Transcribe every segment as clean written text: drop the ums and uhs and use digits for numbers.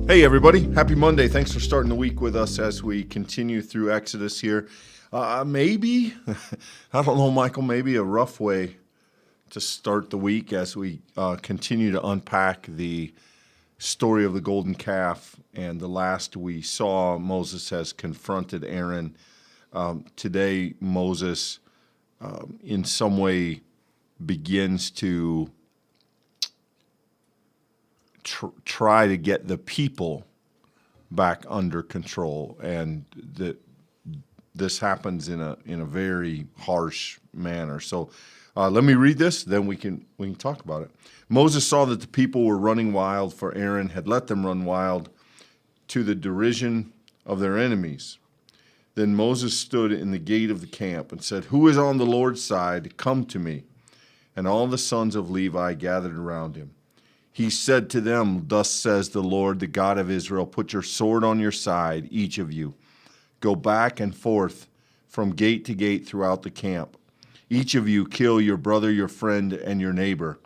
Hey everybody, happy Monday. Thanks for starting the week with us as we continue through Exodus here. Maybe, I don't know, Michael, maybe a rough way to start the week as we continue to unpack the story of the golden calf. And the last we saw, Moses has confronted Aaron. Today, Moses in some way begins to try to get the people back under control, and this happens in a very harsh manner. So let me read this, then we can talk about it. Moses saw that the people were running wild, for Aaron had let them run wild to the derision of their enemies. Then Moses stood in the gate of the camp and said, "Who is on the Lord's side? Come to me." And all the sons of Levi gathered around him. He said to them, "Thus says the Lord, the God of Israel, put your sword on your side, each of you. Go back and forth from gate to gate throughout the camp. Each of you kill your brother, your friend, and your neighbor."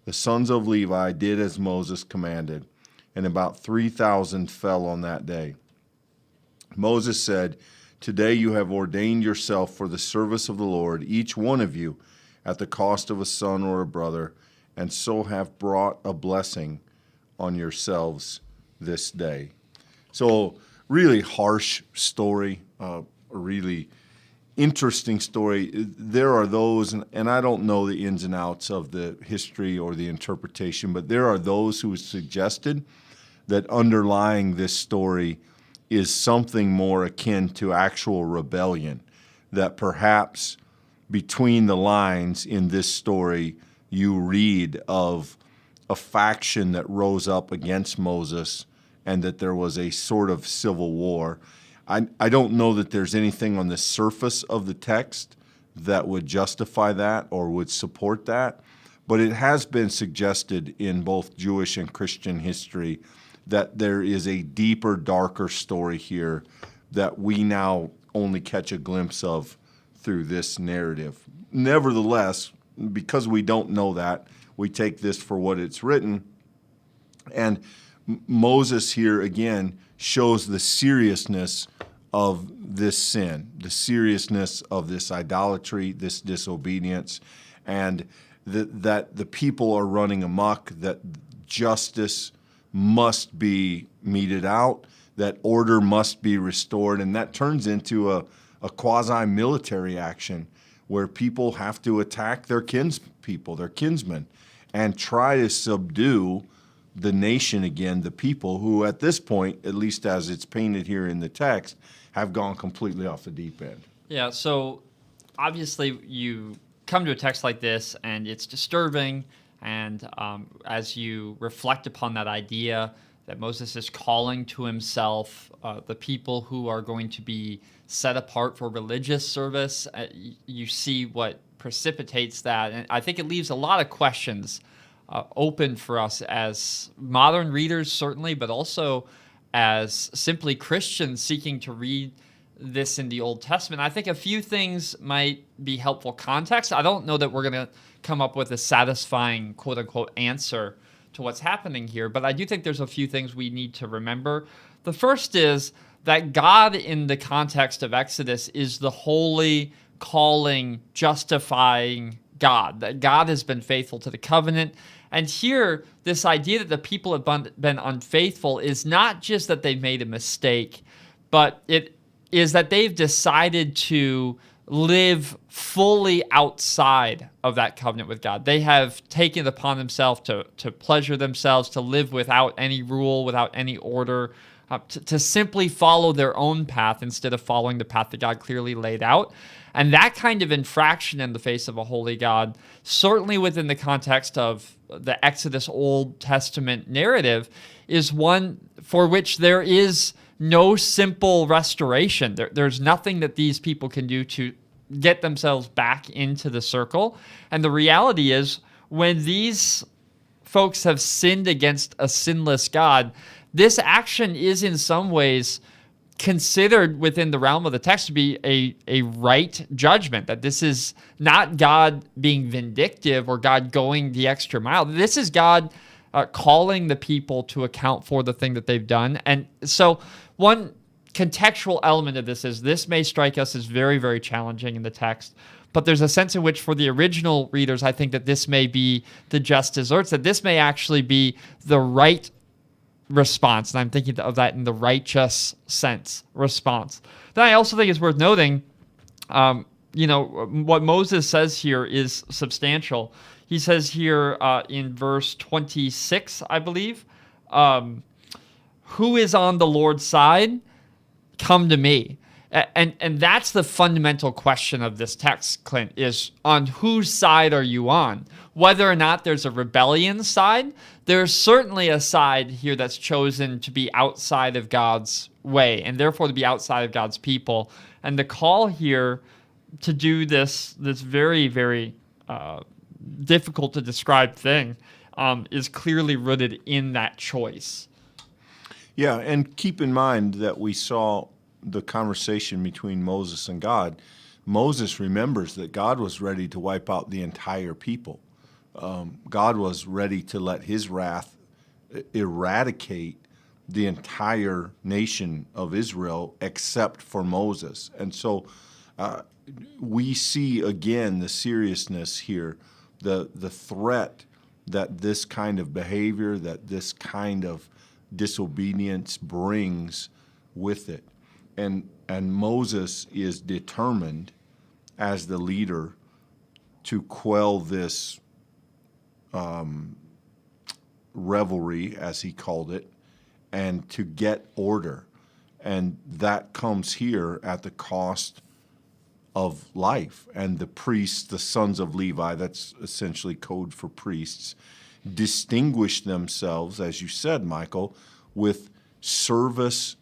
The sons of Levi did as Moses commanded, and about 3,000 fell on that day. Moses said, "Today you have ordained yourself for the service of the Lord, each one of you, at the cost of a son or a brother, and so have brought a blessing on yourselves this day." So really harsh story, a really interesting story. There are those, and I don't know the ins and outs of the history or the interpretation, but there are those who suggested that underlying this story is something more akin to actual rebellion, that perhaps between the lines in this story, you read of a faction that rose up against Moses and that there was a sort of civil war. I don't know that there's anything on the surface of the text that would justify that or would support that, but it has been suggested in both Jewish and Christian history that there is a deeper, darker story here that we now only catch a glimpse of through this narrative. Nevertheless, because we don't know that, we take this for what it's written. And Moses here, again, shows the seriousness of this sin, the seriousness of this idolatry, this disobedience, and that the people are running amok, that justice must be meted out, that order must be restored, and that turns into a quasi-military action where people have to attack their kinspeople, their kinsmen, and try to subdue the nation again, the people who at this point, at least as it's painted here in the text, have gone completely off the deep end. Yeah, so obviously you come to a text like this and it's disturbing, and as you reflect upon that idea that Moses is calling to himself the people who are going to be set apart for religious service, you see what precipitates that. And I think it leaves a lot of questions open for us as modern readers, certainly, but also as simply Christians seeking to read this in the Old Testament. I think a few things might be helpful context. I don't know that we're going to come up with a satisfying, quote-unquote, answer to what's happening here, but I do think there's a few things we need to remember. The first is that God, in the context of Exodus, is the holy, calling, justifying God, that God has been faithful to the covenant. And here, this idea that the people have been unfaithful is not just that they've made a mistake, but it is that they've decided to live fully outside of that covenant with God. They have taken it upon themselves to pleasure themselves, to live without any rule, without any order, to simply follow their own path instead of following the path that God clearly laid out. And that kind of infraction in the face of a holy God, certainly within the context of the Exodus Old Testament narrative, is one for which there is no simple restoration. There's nothing that these people can do to get themselves back into the circle. And the reality is, when these folks have sinned against a sinless God, this action is in some ways considered within the realm of the text to be a right judgment, that this is not God being vindictive or God going the extra mile. This is God calling the people to account for the thing that they've done. And so one contextual element of this may strike us as very, very challenging in the text, but there's a sense in which for the original readers, I think that this may be the just desserts, that this may actually be the right response. And I'm thinking of that in the righteous sense response. Then I also think it's worth noting, what Moses says here is substantial. He says here in verse 26, I believe, who is on the Lord's side? Come to me. And that's the fundamental question of this text, Clint, is on whose side are you on? Whether or not there's a rebellion side, there's certainly a side here that's chosen to be outside of God's way and therefore to be outside of God's people. And the call here to do this very, very difficult to describe thing is clearly rooted in that choice. Yeah, and keep in mind that we saw the conversation between Moses and God. Moses remembers that God was ready to wipe out the entire people. God was ready to let his wrath eradicate the entire nation of Israel except for Moses. And so we see again the seriousness here, the threat that this kind of behavior, that this kind of disobedience brings with it. And Moses is determined as the leader to quell this revelry, as he called it, and to get order. And that comes here at the cost of life. And the priests, the sons of Levi, that's essentially code for priests, distinguish themselves, as you said, Michael, with service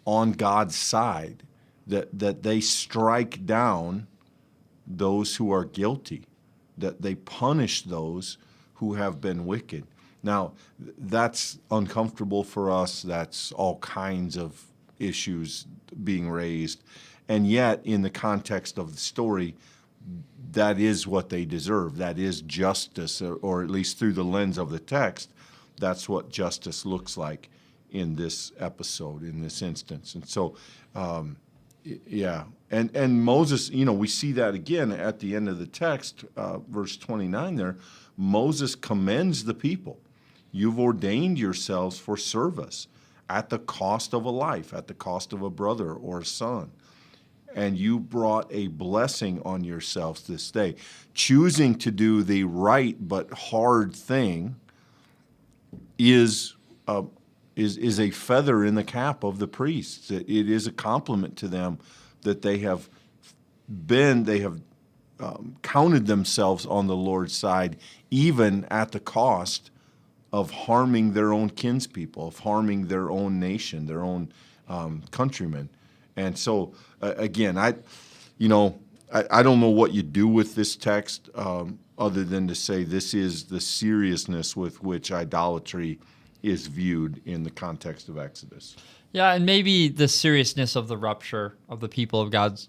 on God's side, that they strike down those who are guilty, that they punish those who have been wicked. Now, that's uncomfortable for us. That's all kinds of issues being raised. And yet, in the context of the story, that is what they deserve. That is justice, or at least through the lens of the text, that's what justice looks like in this episode, in this instance. And so, yeah. And Moses, we see that again at the end of the text, verse 29 there. Moses commends the people. You've ordained yourselves for service at the cost of a life, at the cost of a brother or a son. And you brought a blessing on yourselves this day. Choosing to do the right but hard thing is a feather in the cap of the priests. It is a compliment to them that they have counted themselves on the Lord's side, even at the cost of harming their own kinspeople, of harming their own nation, their own countrymen. And so, again, I don't know what you do with this text other than to say this is the seriousness with which idolatry is viewed in the context of Exodus. Yeah, and maybe the seriousness of the rupture of the people of God's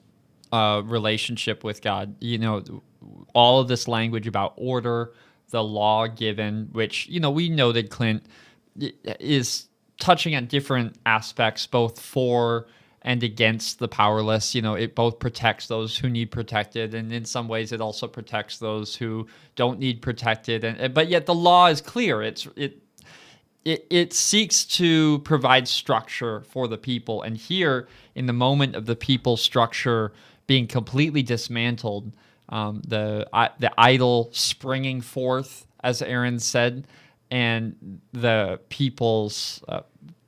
relationship with God. All of this language about order, the law given, which, we noted, Clint, is touching on different aspects, both for and against the powerless. It both protects those who need protected, and in some ways it also protects those who don't need protected. But yet the law is clear. It seeks to provide structure for the people. And here, in the moment of the people's structure being completely dismantled, the idol springing forth, as Aaron said, and the people's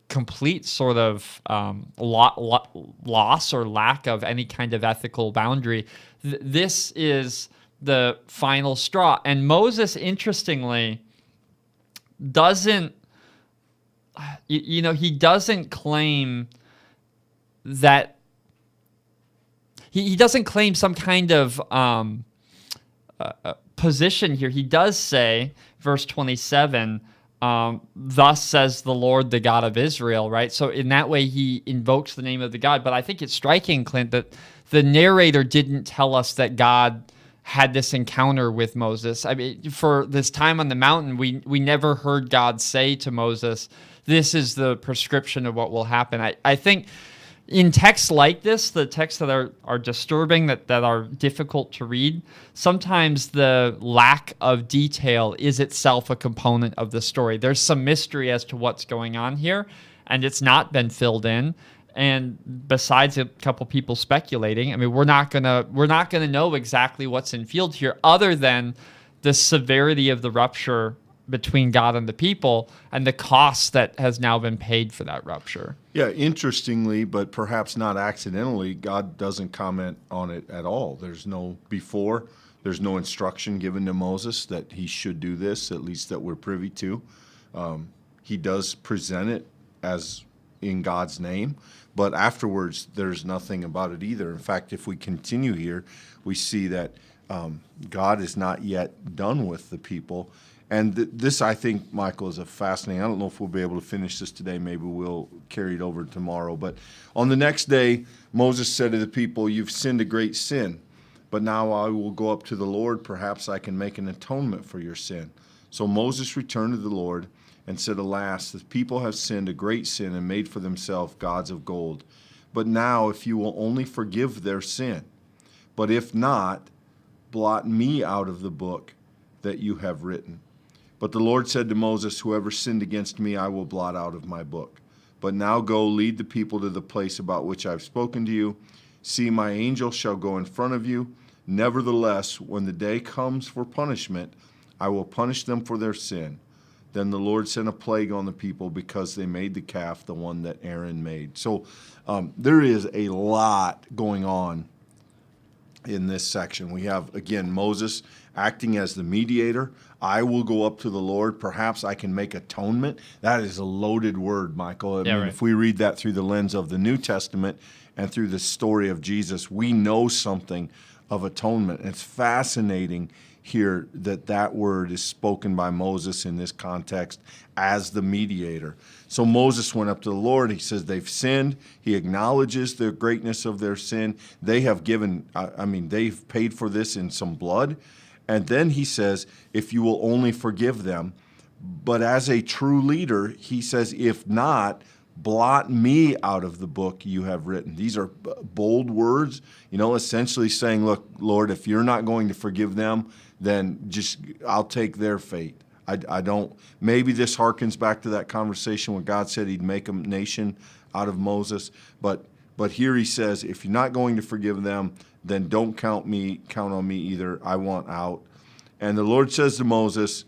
complete sort of loss or lack of any kind of ethical boundary, this is the final straw. And Moses, interestingly, doesn't he doesn't claim that he doesn't claim some kind of position here. He does say, verse 27, thus says the Lord, the God of Israel, right? So in that way, he invokes the name of the God. But I think it's striking, Clint, that the narrator didn't tell us that God had this encounter with Moses. I mean, for this time on the mountain, we never heard God say to Moses, this is the prescription of what will happen. I think in texts like this, the texts that are disturbing, that are difficult to read, sometimes the lack of detail is itself a component of the story. There's some mystery as to what's going on here, and it's not been filled in. And besides a couple people speculating, I mean, we're not gonna know exactly what's in field here, other than the severity of the rupture between God and the people, and the cost that has now been paid for that rupture. Yeah, interestingly, but perhaps not accidentally, God doesn't comment on it at all. There's no instruction given to Moses that he should do this, at least that we're privy to. He does present it as in God's name, but afterwards there's nothing about it either. In fact, if we continue here, we see that God is not yet done with the people. And this, I think, Michael, is a fascinating. I don't know if we'll be able to finish this today. Maybe we'll carry it over tomorrow. But on the next day, Moses said to the people, "You've sinned a great sin, but now I will go up to the Lord. Perhaps I can make an atonement for your sin." So Moses returned to the Lord and said, "Alas, the people have sinned a great sin and made for themselves gods of gold. But now, if you will only forgive their sin, but if not, blot me out of the book that you have written." But the Lord said to Moses, "Whoever sinned against me, I will blot out of my book. But now go, lead the people to the place about which I have spoken to you. See, my angel shall go in front of you. Nevertheless, when the day comes for punishment, I will punish them for their sin." Then the Lord sent a plague on the people because they made the calf, the one that Aaron made. So there is a lot going on in this section. We have, again, Moses acting as the mediator. I will go up to the Lord. Perhaps I can make atonement. That is a loaded word, Michael. I mean, right. If we read that through the lens of the New Testament and through the story of Jesus, we know something of atonement. And it's fascinating here that word is spoken by Moses in this context as the mediator. So Moses went up to the Lord. He says they've sinned. He acknowledges the greatness of their sin. They have they've paid for this in some blood. And then he says, if you will only forgive them. But as a true leader, he says, if not, blot me out of the book you have written. These are bold words, essentially saying, look, Lord, if you're not going to forgive them, then just I'll take their fate. I don't. Maybe this harkens back to that conversation when God said he'd make a nation out of Moses. But here he says, if you're not going to forgive them, then don't count on me either. I want out. And the Lord says to Moses,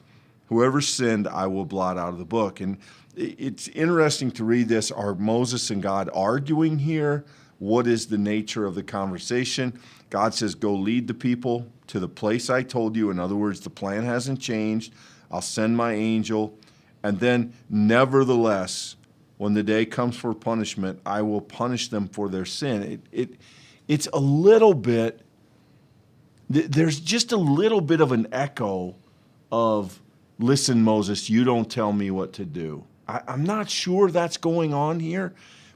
whoever sinned, I will blot out of the book. And it's interesting to read this. Are Moses and God arguing here? What is the nature of the conversation? God says, go lead the people to the place I told you. In other words, the plan hasn't changed. I'll send my angel. And then, nevertheless, when the day comes for punishment, I will punish them for their sin. It's a little bit, there's just a little bit of an echo of, listen, Moses, you don't tell me what to do. I'm not sure that's going on here,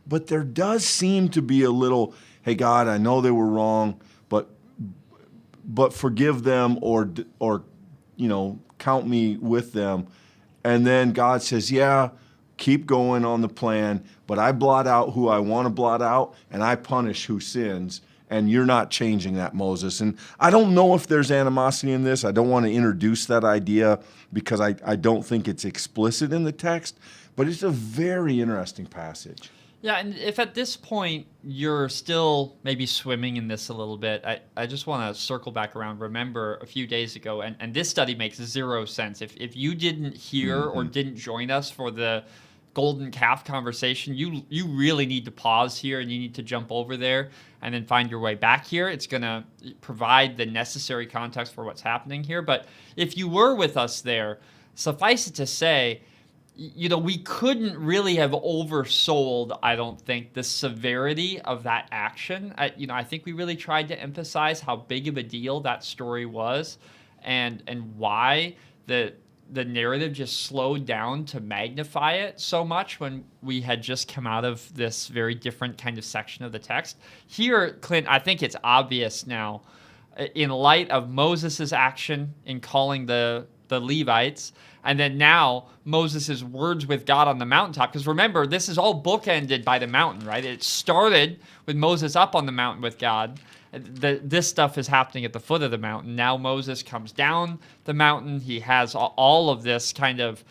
but there does seem to be a little, hey, God, I know they were wrong, but forgive them or count me with them. And then God says, yeah, keep going on the plan, but I blot out who I want to blot out, and I punish who sins, and you're not changing that, Moses. And I don't know if there's animosity in this. I don't want to introduce that idea because I don't think it's explicit in the text, but it's a very interesting passage. Yeah, and if at this point you're still maybe swimming in this a little bit, I just want to circle back around. Remember a few days ago, and this study makes zero sense. If you didn't hear or didn't join us for the golden calf conversation, you really need to pause here and you need to jump over there and then find your way back here. It's going to provide the necessary context for what's happening here. But if you were with us there, suffice it to say, we couldn't really have oversold, I don't think, the severity of that action. I think we really tried to emphasize how big of a deal that story was and why the narrative just slowed down to magnify it so much when we had just come out of this very different kind of section of the text. Here, Clint, I think it's obvious now in light of Moses' action in calling the Levites, and then now Moses' words with God on the mountaintop. Because remember, this is all bookended by the mountain, right? It started with Moses up on the mountain with God. This stuff is happening at the foot of the mountain. Now Moses comes down the mountain. He has all of this kind of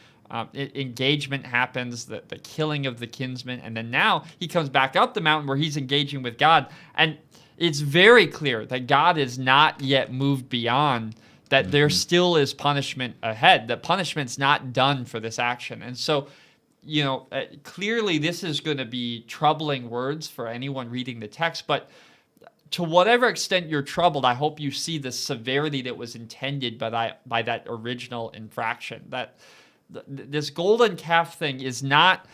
engagement happens, the killing of the kinsman, and then now he comes back up the mountain where he's engaging with God. And it's very clear that God is not yet moved beyond that. There still is punishment ahead. The punishment's not done for this action. And so, clearly this is going to be troubling words for anyone reading the text. But to whatever extent you're troubled, I hope you see the severity that was intended by that original infraction. That this golden calf thing is not...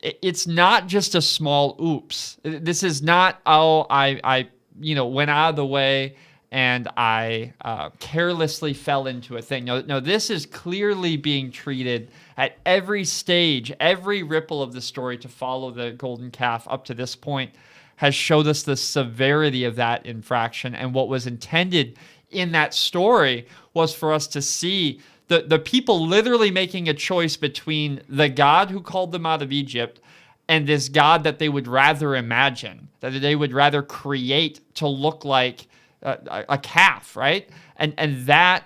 It's not just a small oops. This is not, I went out of the way and I carelessly fell into a thing. No, this is clearly being treated at every stage, every ripple of the story to follow the golden calf up to this point has showed us the severity of that infraction. And what was intended in that story was for us to see the people literally making a choice between the God who called them out of Egypt and this God that they would rather imagine, that they would rather create to look like a calf, right? And that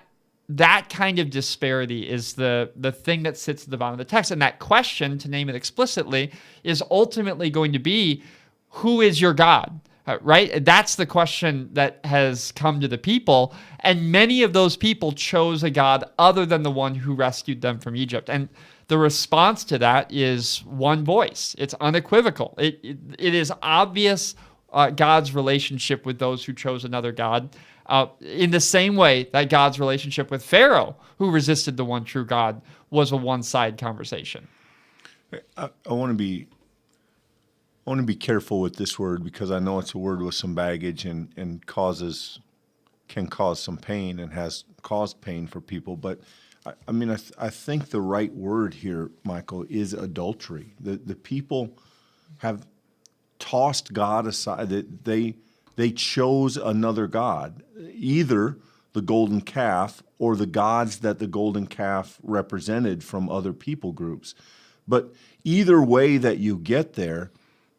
kind of disparity is the thing that sits at the bottom of the text. And that question, to name it explicitly, is ultimately going to be, who is your God? Right? That's the question that has come to the people. And many of those people chose a God other than the one who rescued them from Egypt. And the response to that is one voice. It's unequivocal. It is obvious God's relationship with those who chose another God, in the same way that God's relationship with Pharaoh, who resisted the one true God, was a one-side conversation. I want to be careful with this word because I know it's a word with some baggage and can cause some pain and has caused pain for people. But I think the right word here, Michael, is adultery. The people have tossed God aside. They chose another God, either the golden calf or the gods that the golden calf represented from other people groups. But either way that you get there,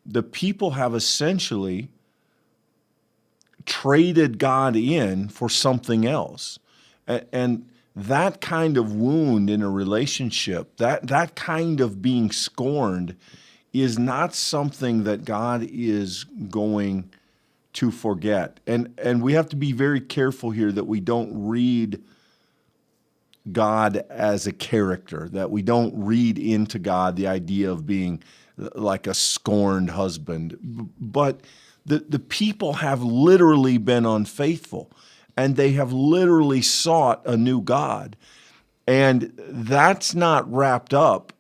the people have essentially traded God in for something else. And that kind of wound in a relationship, that kind of being scorned is not something that God is going to forget. And we have to be very careful here that we don't read God as a character, that we don't read into God the idea of being like a scorned husband. But the people have literally been unfaithful, and they have literally sought a new God. And that's not wrapped up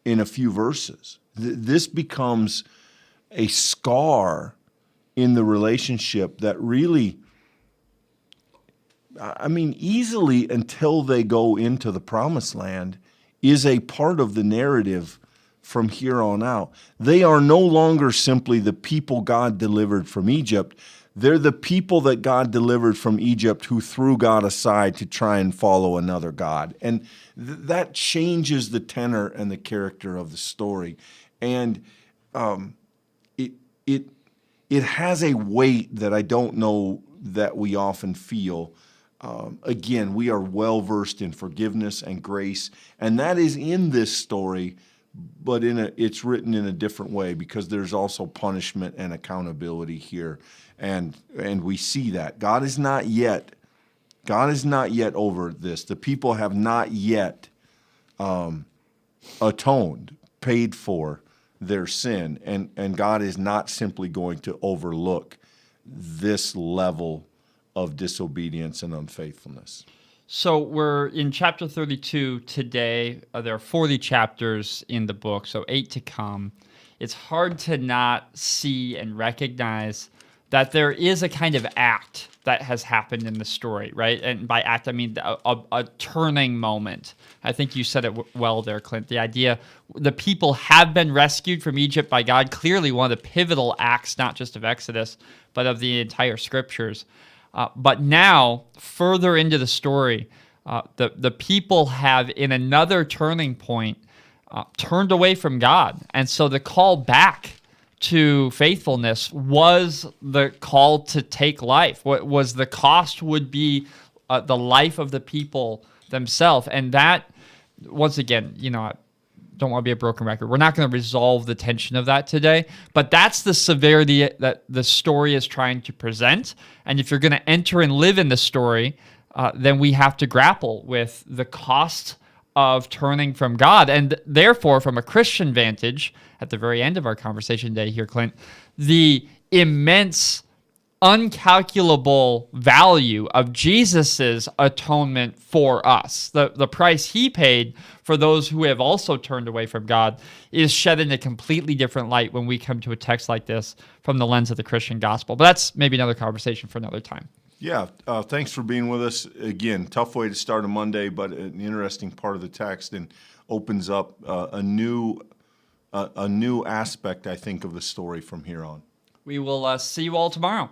in a few verses. This becomes a scar in the relationship that really, easily until they go into the promised land, is a part of the narrative from here on out. They are no longer simply the people God delivered from Egypt. They're the people that God delivered from Egypt who threw God aside to try and follow another God. And that changes the tenor and the character of the story. And it has a weight that I don't know that we often feel. Again, we are well-versed in forgiveness and grace, and that is in this story, but it's written in a different way because there's also punishment and accountability here, and we see that God is not yet over this. The people have not yet atoned, paid for their sin, and God is not simply going to overlook this level of disobedience and unfaithfulness. So we're in chapter 32 today. There are 40 chapters in the book, so 8 to come. It's hard to not see and recognize that there is a kind of act that has happened in the story, right? And by act, I mean a turning moment. I think you said it well there, Clint. The idea, the people have been rescued from Egypt by God, clearly one of the pivotal acts, not just of Exodus, but of the entire scriptures. But now, further into the story, the people have, in another turning point, turned away from God. And so the call back to faithfulness was the call to take life. What was the cost would be the life of the people themselves. And that, once again, I don't want to be a broken record. We're not going to resolve the tension of that today, but that's the severity that the story is trying to present. And if you're going to enter and live in the story, then we have to grapple with the cost of turning from God. And therefore, from a Christian vantage, at the very end of our conversation today here, Clint, the immense, uncalculable value of Jesus's atonement for us, the price he paid for those who have also turned away from God, is shed in a completely different light when we come to a text like this from the lens of the Christian gospel. But that's maybe another conversation for another time. Yeah, thanks for being with us. Again, tough way to start a Monday, but an interesting part of the text, and opens up a new aspect, I think, of the story from here on. We will see you all tomorrow.